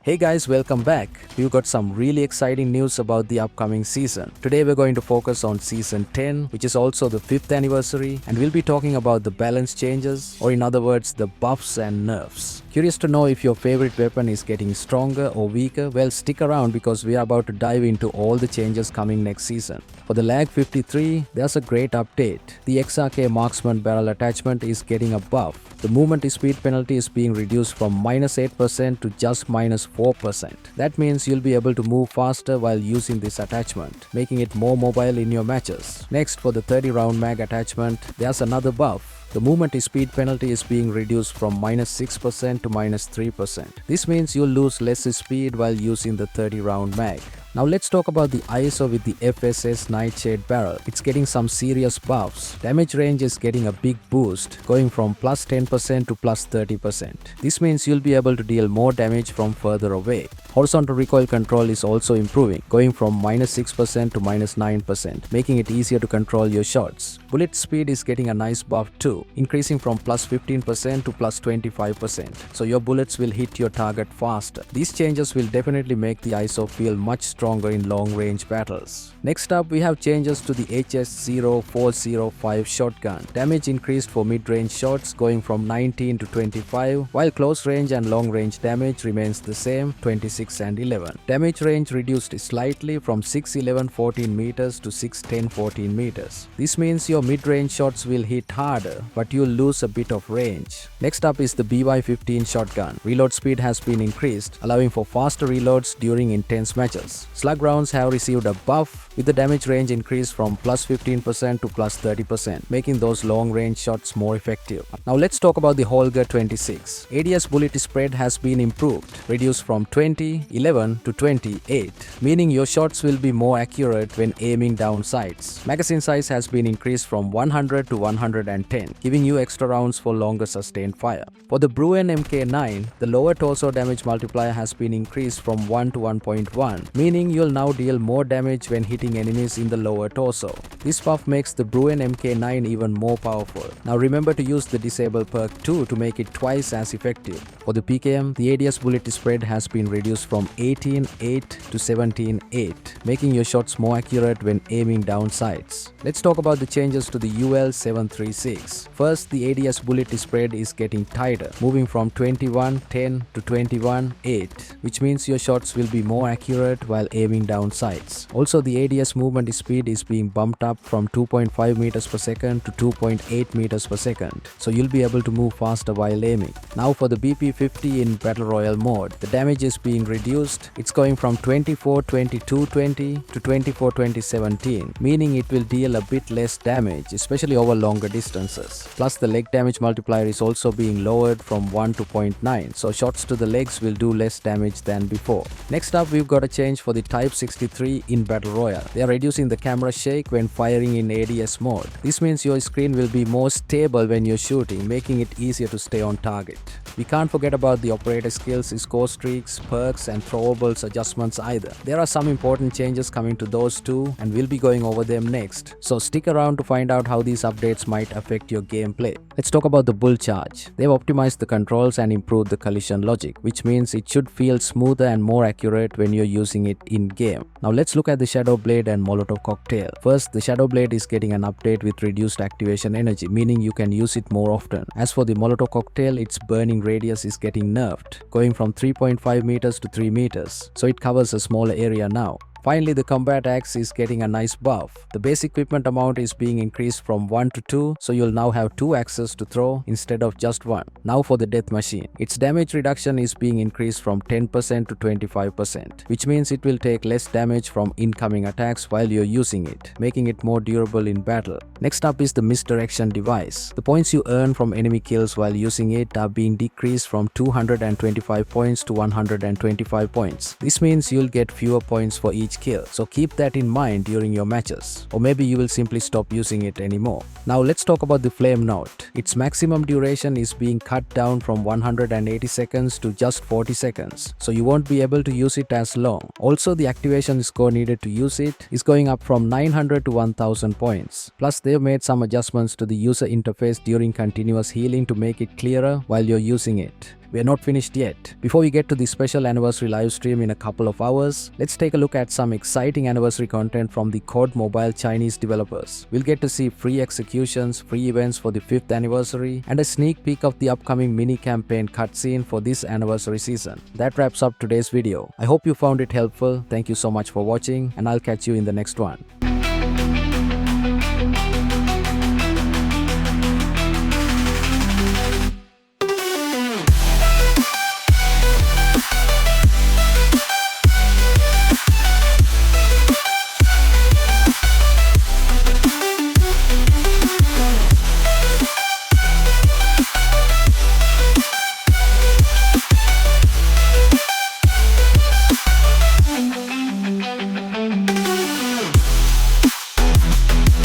Hey guys, welcome back. We've got some really exciting news about the upcoming season. Today we're going to focus on season 10, which is also the 5th anniversary, and we'll be talking about the balance changes, or in other words, the buffs and nerfs. Curious to know if your favorite weapon is getting stronger or weaker? Well, stick around because we are about to dive into all the changes coming next season. For the Lag 53, there's a great update. The XRK Marksman barrel attachment is getting a buff. The movement speed penalty is being reduced from -8% to just -4%. That means you'll be able to move faster while using this attachment, making it more mobile in your matches. Next, for the 30-round mag attachment, there's another buff. The movement speed penalty is being reduced from -6% to -3%. This means you'll lose less speed while using the 30-round mag. Now let's talk about the ISO with the FSS Nightshade barrel. It's getting some serious buffs. Damage range is getting a big boost, going from +10% to +30%. This means you'll be able to deal more damage from further away. Horizontal recoil control is also improving, going from -6% to -9%, making it easier to control your shots. Bullet speed is getting a nice buff too, increasing from +15% to +25%, so your bullets will hit your target faster. These changes will definitely make the ISO feel much stronger in long-range battles. Next up, we have changes to the HS0405 shotgun. Damage increased for mid-range shots, going from 19 to 25, while close-range and long-range damage remains the same, 26 and 11. Damage range reduced slightly from 611-14 meters to 610-14 meters. This means your mid-range shots will hit harder, but you'll lose a bit of range. Next up is the BY-15 shotgun. Reload speed has been increased, allowing for faster reloads during intense matches. Slug rounds have received a buff, with the damage range increased from +15% to +30%, making those long-range shots more effective. Now let's talk about the Holger 26. ADS bullet spread has been improved, reduced from 20/11 to 20/8, meaning your shots will be more accurate when aiming down sights. Magazine size has been increased from 100 to 110, giving you extra rounds for longer sustained fire. For the Bruen MK9, the lower torso damage multiplier has been increased from 1 to 1.1, meaning you'll now deal more damage when hitting enemies in the lower torso. This buff makes the Bruen MK9 even more powerful. Now remember to use the disable perk 2 to make it twice as effective. For the PKM, the ADS bullet spread has been reduced from 18/8 to 17/8, making your shots more accurate when aiming down sights. Let's talk about the changes to the UL736. First, the ADS bullet spread is getting tighter, moving from 21/10 to 21/8, which means your shots will be more accurate while aiming down sights. Also, the ADS movement speed is being bumped up from 2.5 meters per second to 2.8 meters per second, so you'll be able to move faster while aiming. Now for the BP50 in Battle Royale mode, the damage is being reduced. It's going from 24-22-20 to 24-20-17, meaning it will deal a bit less damage, especially over longer distances. Plus, the leg damage multiplier is also being lowered from 1 to 0.9, so shots to the legs will do less damage than before. Next up, we've got a change for the Type 63 in Battle Royale. They are reducing the camera shake when firing in ADS mode. This means your screen will be more stable when you're shooting, making it easier to stay on target. We can't forget about the operator skills, score streaks, perks, and throwables adjustments either. There are some important changes coming to those too, and we'll be going over them next. So stick around to find out how these updates might affect your gameplay. Let's talk about the bull charge. They've optimized the controls and improved the collision logic, which means it should feel smoother and more accurate when you're using it in-game. Now let's look at the Shadow Blade and Molotov Cocktail. First, the Shadow Blade is getting an update with reduced activation energy, meaning you can use it more often. As for the Molotov Cocktail, its burning radius is getting nerfed, going from 3.5 meters to 3 meters, so it covers a smaller area now. Finally, the combat axe is getting a nice buff. The base equipment amount is being increased from 1 to 2, so you'll now have 2 axes to throw instead of just 1. Now for the death machine. Its damage reduction is being increased from 10% to 25%, which means it will take less damage from incoming attacks while you're using it, making it more durable in battle. Next up is the Misdirection Device. The points you earn from enemy kills while using it are being decreased from 225 points to 125 points. This means you'll get fewer points for each kill, so keep that in mind during your matches, or maybe you will simply stop using it anymore. Now let's talk about the Flame Note. Its maximum duration is being cut down from 180 seconds to just 40 seconds, so you won't be able to use it as long. Also, the activation score needed to use it is going up from 900 to 1000 points. Plus, they've made some adjustments to the user interface during continuous healing to make it clearer while you're using it. we are not finished yet. Before we get to the special anniversary live stream in a couple of hours, let's take a look at some exciting anniversary content from the COD mobile Chinese developers. We'll get to see free executions, free events for the 5th anniversary, and a sneak peek of the upcoming mini campaign cutscene for this anniversary season. That wraps up today's video. I hope you found it helpful. Thank you so much for watching, and I'll catch you in the next one.